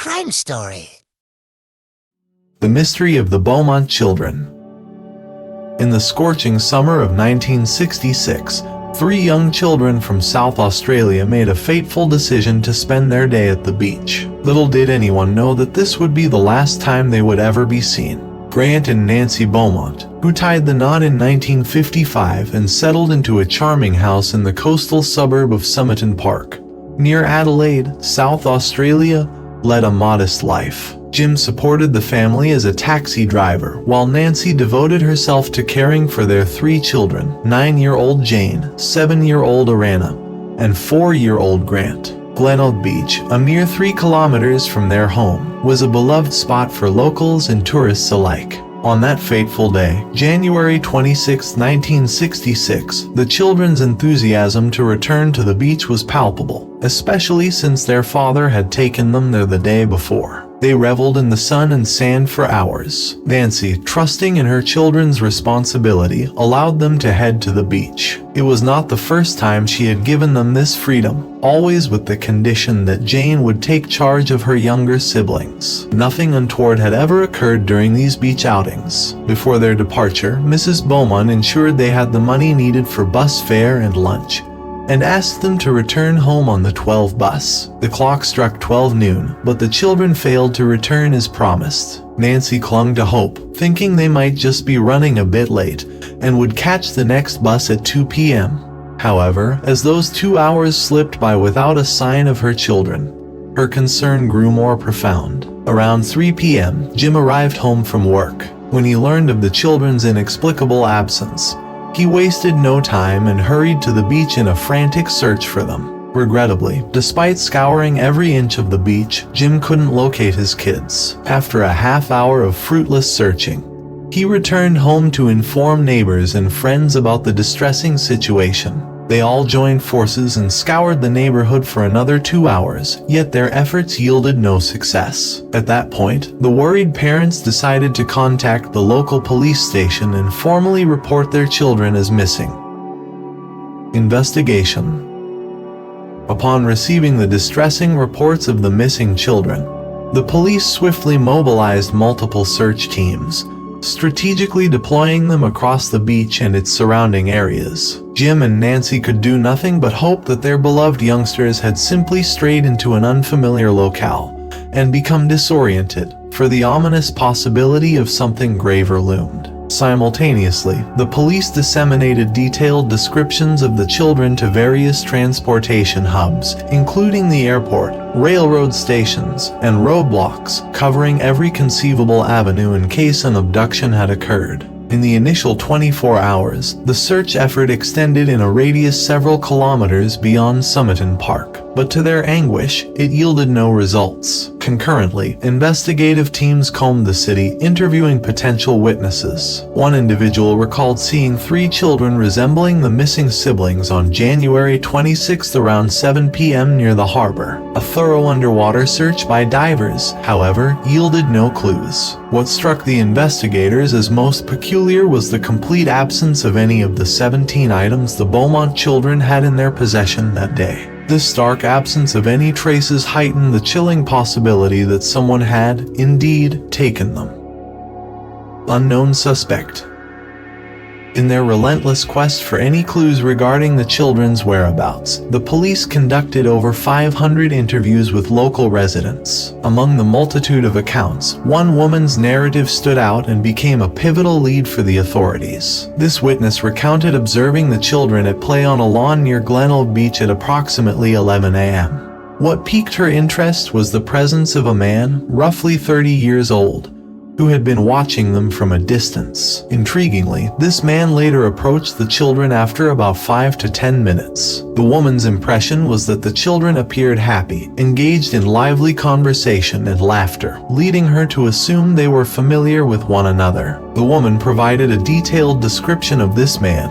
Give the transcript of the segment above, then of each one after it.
crime story. The Mystery of the Beaumont Children. In the scorching summer of 1966, 3 young children from South Australia made a fateful decision to spend their day at the beach. Little did anyone know that this would be the last time they would ever be seen. Grant and Nancy Beaumont, who tied the knot in 1955 and settled into a charming house in the coastal suburb of Somerton Park, near Adelaide, South Australia, led a modest life. Jim supported the family as a taxi driver, while Nancy devoted herself to caring for their 3 children, 9-year-old Jane, 7-year-old Arana, and 4-year-old Grant. Glenelg Beach, a mere 3 kilometers from their home, was a beloved spot for locals and tourists alike. On that fateful day, January 26, 1966, the children's enthusiasm to return to the beach was palpable, especially since their father had taken them there the day before. They reveled in the sun and sand for hours. Nancy, trusting in her children's responsibility, allowed them to head to the beach. It was not the first time she had given them this freedom, always with the condition that Jane would take charge of her younger siblings. Nothing untoward had ever occurred during these beach outings. Before their departure, Mrs. Beaumont ensured they had the money needed for bus fare and lunch, and asked them to return home on the 12 bus. The clock struck 12 noon, but the children failed to return as promised. Nancy clung to hope, thinking they might just be running a bit late, and would catch the next bus at 2 p.m. However, as those 2 hours slipped by without a sign of her children, her concern grew more profound. Around 3 p.m., Jim arrived home from work. When he learned of the children's inexplicable absence, he wasted no time and hurried to the beach in a frantic search for them. Regrettably, despite scouring every inch of the beach, Jim couldn't locate his kids. After a half hour of fruitless searching, he returned home to inform neighbors and friends about the distressing situation. They all joined forces and scoured the neighborhood for another 2 hours, yet their efforts yielded no success. At that point, the worried parents decided to contact the local police station and formally report their children as missing. Investigation. Upon receiving the distressing reports of the missing children, the police swiftly mobilized multiple search teams, strategically deploying them across the beach and its surrounding areas. Jim and Nancy could do nothing but hope that their beloved youngsters had simply strayed into an unfamiliar locale and become disoriented, for the ominous possibility of something graver loomed. Simultaneously, the police disseminated detailed descriptions of the children to various transportation hubs, including the airport, railroad stations, and roadblocks, covering every conceivable avenue in case an abduction had occurred. In the initial 24 hours, the search effort extended in a radius several kilometers beyond Somerton Park, but to their anguish, it yielded no results. Concurrently, investigative teams combed the city, interviewing potential witnesses. One individual recalled seeing 3 children resembling the missing siblings on January 26 around 7 p.m. near the harbor. A thorough underwater search by divers, however, yielded no clues. What struck the investigators as most peculiar was the complete absence of any of the 17 items the Beaumont children had in their possession that day. This stark absence of any traces heightened the chilling possibility that someone had, indeed, taken them. Unknown suspect. In their relentless quest for any clues regarding the children's whereabouts, the police conducted over 500 interviews with local residents. Among the multitude of accounts, one woman's narrative stood out and became a pivotal lead for the authorities. This witness recounted observing the children at play on a lawn near Glenelg Beach at approximately 11 a.m. What piqued her interest was the presence of a man, roughly 30 years old, who had been watching them from a distance. Intriguingly, this man later approached the children after about 5 to 10 minutes. The woman's impression was that the children appeared happy, engaged in lively conversation and laughter, leading her to assume they were familiar with one another. The woman provided a detailed description of this man,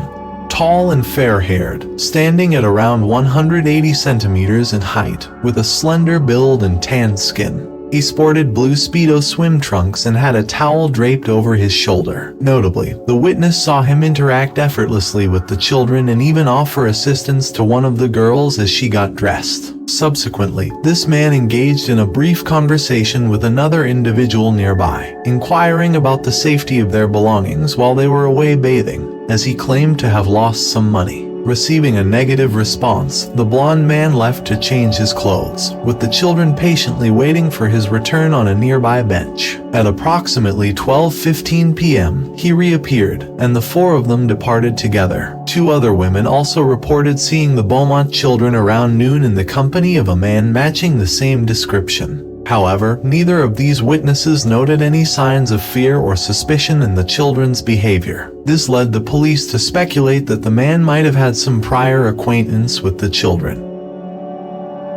tall and fair-haired, standing at around 180 centimeters in height, with a slender build and tanned skin. He sported blue Speedo swim trunks and had a towel draped over his shoulder. Notably, the witness saw him interact effortlessly with the children and even offer assistance to one of the girls as she got dressed. Subsequently, this man engaged in a brief conversation with another individual nearby, inquiring about the safety of their belongings while they were away bathing, as he claimed to have lost some money. Receiving a negative response, the blonde man left to change his clothes, with the children patiently waiting for his return on a nearby bench. At approximately 12:15 p.m., he reappeared, and the four of them departed together. Two other women also reported seeing the Beaumont children around noon in the company of a man matching the same description. However, neither of these witnesses noted any signs of fear or suspicion in the children's behavior. This led the police to speculate that the man might have had some prior acquaintance with the children.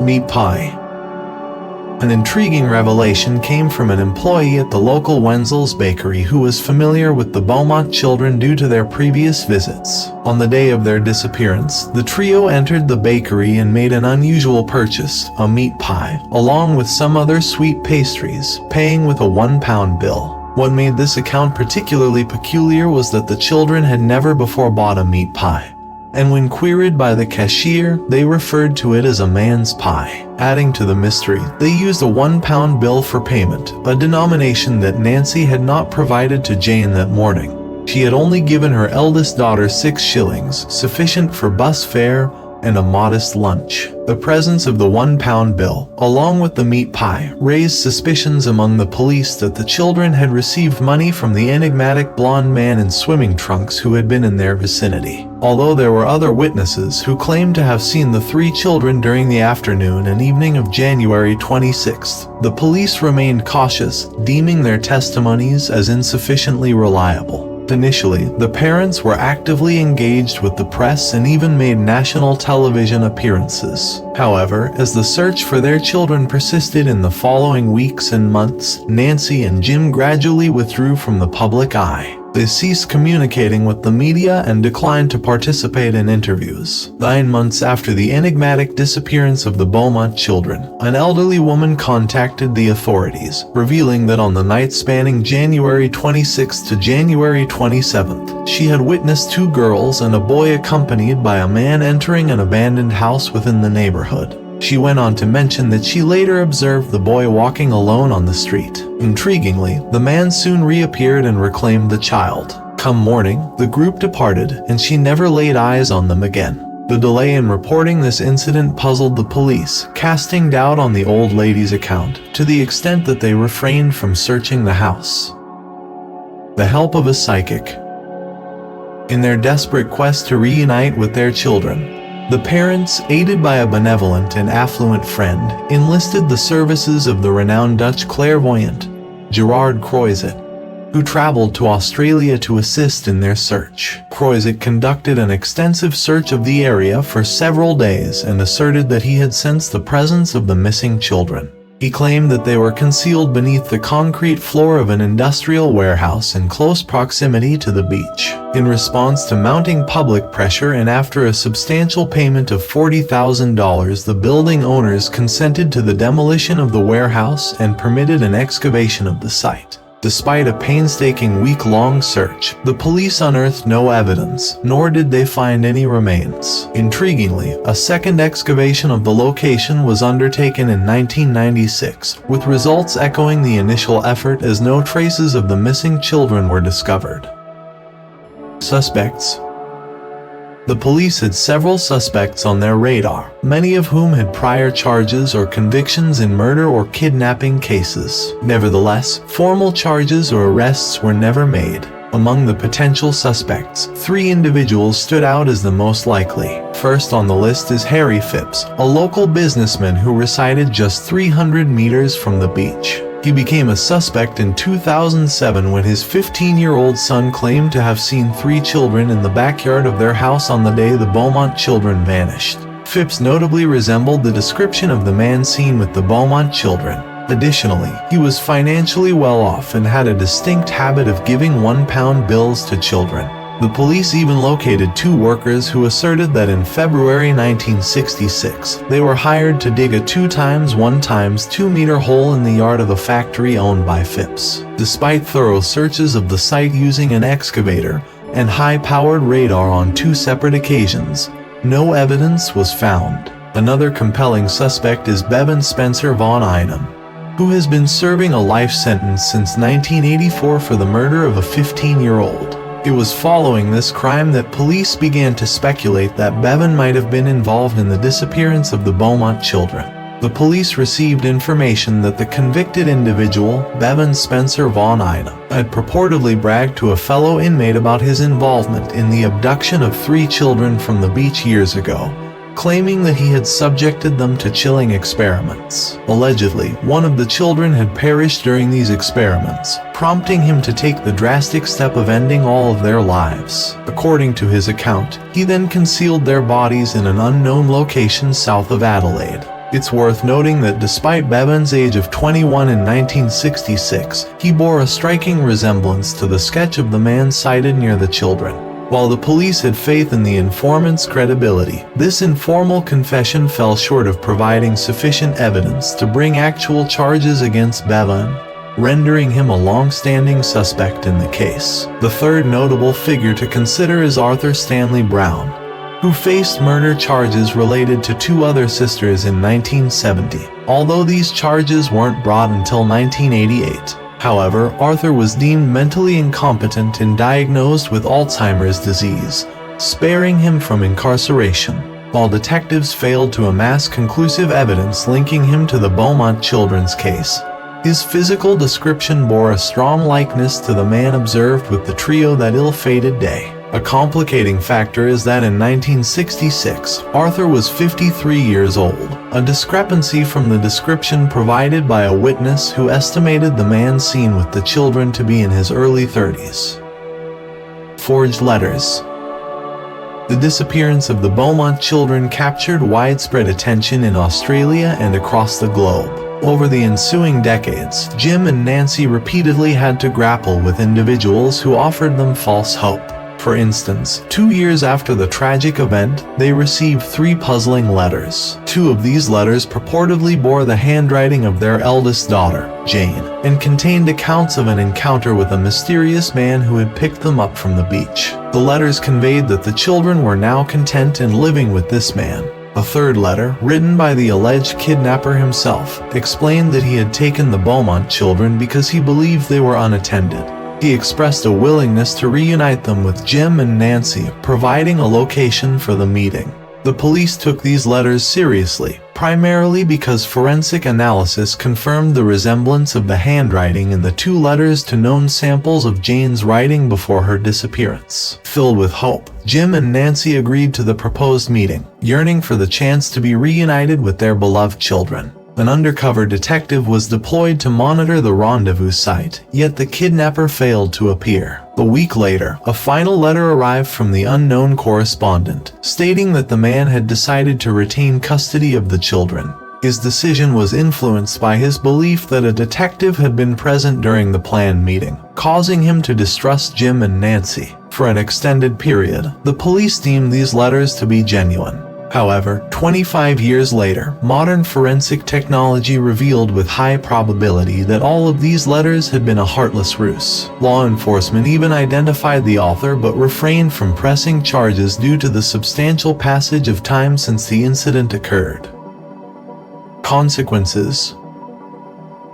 Meat pie. An intriguing revelation came from an employee at the local Wenzel's bakery who was familiar with the Beaumont children due to their previous visits. On the day of their disappearance, the trio entered the bakery and made an unusual purchase, a meat pie, along with some other sweet pastries, paying with a £1 bill. What made this account particularly peculiar was that the children had never before bought a meat pie, and when queried by the cashier, they referred to it as a man's pie. Adding to the mystery, they used a £1 bill for payment, a denomination that Nancy had not provided to Jane that morning. She had only given her eldest daughter 6 shillings, sufficient for bus fare and a modest lunch. The presence of the £1 bill, along with the meat pie, raised suspicions among the police that the children had received money from the enigmatic blonde man in swimming trunks who had been in their vicinity. Although there were other witnesses who claimed to have seen the 3 children during the afternoon and evening of January 26th, the police remained cautious, deeming their testimonies as insufficiently reliable. Initially, the parents were actively engaged with the press and even made national television appearances. However, as the search for their children persisted in the following weeks and months, Nancy and Jim gradually withdrew from the public eye. They ceased communicating with the media and declined to participate in interviews. 9 months after the enigmatic disappearance of the Beaumont children, an elderly woman contacted the authorities, revealing that on the night spanning January 26th to January 27th, she had witnessed 2 girls and a boy accompanied by a man entering an abandoned house within the neighborhood. She went on to mention that she later observed the boy walking alone on the street. Intriguingly, the man soon reappeared and reclaimed the child. Come morning, the group departed, and she never laid eyes on them again. The delay in reporting this incident puzzled the police, casting doubt on the old lady's account, to the extent that they refrained from searching the house. The help of a psychic. In their desperate quest to reunite with their children, the parents, aided by a benevolent and affluent friend, enlisted the services of the renowned Dutch clairvoyant, Gerard Croizet, who traveled to Australia to assist in their search. Croizet conducted an extensive search of the area for several days and asserted that he had sensed the presence of the missing children. He claimed that they were concealed beneath the concrete floor of an industrial warehouse in close proximity to the beach. In response to mounting public pressure and after a substantial payment of $40,000, the building owners consented to the demolition of the warehouse and permitted an excavation of the site. Despite a painstaking week-long search, the police unearthed no evidence, nor did they find any remains. Intriguingly, a second excavation of the location was undertaken in 1996, with results echoing the initial effort as no traces of the missing children were discovered. Suspects. The police had several suspects on their radar, many of whom had prior charges or convictions in murder or kidnapping cases. Nevertheless, formal charges or arrests were never made. Among the potential suspects, 3 individuals stood out as the most likely. First on the list is Harry Phipps, a local businessman who resided just 300 meters from the beach. He became a suspect in 2007 when his 15-year-old son claimed to have seen 3 children in the backyard of their house on the day the Beaumont children vanished. Phipps notably resembled the description of the man seen with the Beaumont children. Additionally, he was financially well off and had a distinct habit of giving £1 bills to children. The police even located 2 workers who asserted that in February 1966, they were hired to dig a 2x1x2 meter hole in the yard of a factory owned by Phipps. Despite thorough searches of the site using an excavator and high-powered radar on 2 separate occasions, no evidence was found. Another compelling suspect is Bevan Spencer von Einem, who has been serving a life sentence since 1984 for the murder of a 15-year-old. It was following this crime that police began to speculate that Bevan might have been involved in the disappearance of the Beaumont children. The police received information that the convicted individual, Bevan Spencer von Einem, had purportedly bragged to a fellow inmate about his involvement in the abduction of 3 children from the beach years ago, claiming that he had subjected them to chilling experiments. Allegedly, one of the children had perished during these experiments, prompting him to take the drastic step of ending all of their lives. According to his account, he then concealed their bodies in an unknown location south of Adelaide. It's worth noting that despite Bevan's age of 21 in 1966, he bore a striking resemblance to the sketch of the man sighted near the children. While the police had faith in the informant's credibility, this informal confession fell short of providing sufficient evidence to bring actual charges against Bevan, rendering him a long-standing suspect in the case. The third notable figure to consider is Arthur Stanley Brown, who faced murder charges related to 2 other sisters in 1970, although these charges weren't brought until 1988. However, Arthur was deemed mentally incompetent and diagnosed with Alzheimer's disease, sparing him from incarceration, while detectives failed to amass conclusive evidence linking him to the Beaumont children's case. His physical description bore a strong likeness to the man observed with the trio that ill-fated day. A complicating factor is that in 1966, Arthur was 53 years old, a discrepancy from the description provided by a witness who estimated the man seen with the children to be in his early 30s. Forged letters. The disappearance of the Beaumont children captured widespread attention in Australia and across the globe. Over the ensuing decades, Jim and Nancy repeatedly had to grapple with individuals who offered them false hope. For instance, 2 years after the tragic event, they received 3 puzzling letters. 2 of these letters purportedly bore the handwriting of their eldest daughter, Jane, and contained accounts of an encounter with a mysterious man who had picked them up from the beach. The letters conveyed that the children were now content in living with this man. A third letter, written by the alleged kidnapper himself, explained that he had taken the Beaumont children because he believed they were unattended. He expressed a willingness to reunite them with Jim and Nancy, providing a location for the meeting. The police took these letters seriously, primarily because forensic analysis confirmed the resemblance of the handwriting in the 2 letters to known samples of Jane's writing before her disappearance. Filled with hope, Jim and Nancy agreed to the proposed meeting, yearning for the chance to be reunited with their beloved children. An undercover detective was deployed to monitor the rendezvous site, yet the kidnapper failed to appear. A week later, a final letter arrived from the unknown correspondent, stating that the man had decided to retain custody of the children. His decision was influenced by his belief that a detective had been present during the planned meeting, causing him to distrust Jim and Nancy. For an extended period, the police deemed these letters to be genuine. However, 25 years later, modern forensic technology revealed with high probability that all of these letters had been a heartless ruse. Law enforcement even identified the author but refrained from pressing charges due to the substantial passage of time since the incident occurred. Consequences.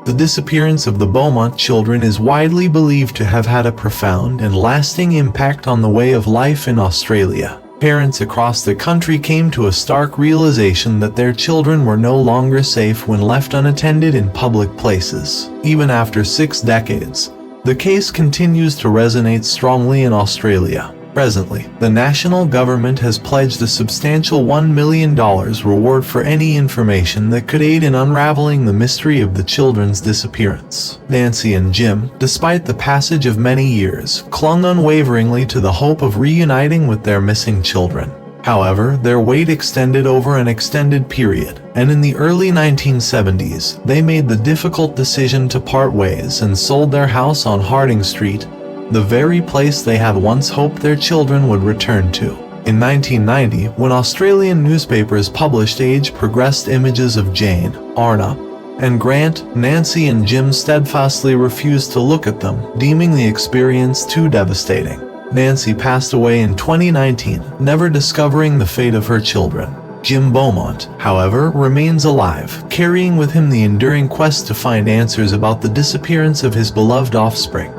The disappearance of the Beaumont children is widely believed to have had a profound and lasting impact on the way of life in Australia. Parents across the country came to a stark realization that their children were no longer safe when left unattended in public places. Even after 6 decades, the case continues to resonate strongly in Australia. Presently, the national government has pledged a substantial $1 million reward for any information that could aid in unraveling the mystery of the children's disappearance. Nancy and Jim, despite the passage of many years, clung unwaveringly to the hope of reuniting with their missing children. However, their wait extended over an extended period, and in the early 1970s, they made the difficult decision to part ways and sold their house on Harding Street, the very place they had once hoped their children would return to. In 1990, when Australian newspapers published age-progressed images of Jane, Arna, and Grant, Nancy and Jim steadfastly refused to look at them, deeming the experience too devastating. Nancy passed away in 2019, never discovering the fate of her children. Jim Beaumont, however, remains alive, carrying with him the enduring quest to find answers about the disappearance of his beloved offspring.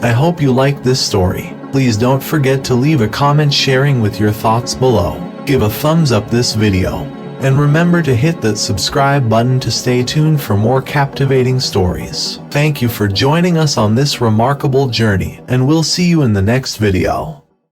I hope you liked this story. Please don't forget to leave a comment sharing with your thoughts below. Give a thumbs up this video. And remember to hit that subscribe button to stay tuned for more captivating stories. Thank you for joining us on this remarkable journey, and we'll see you in the next video.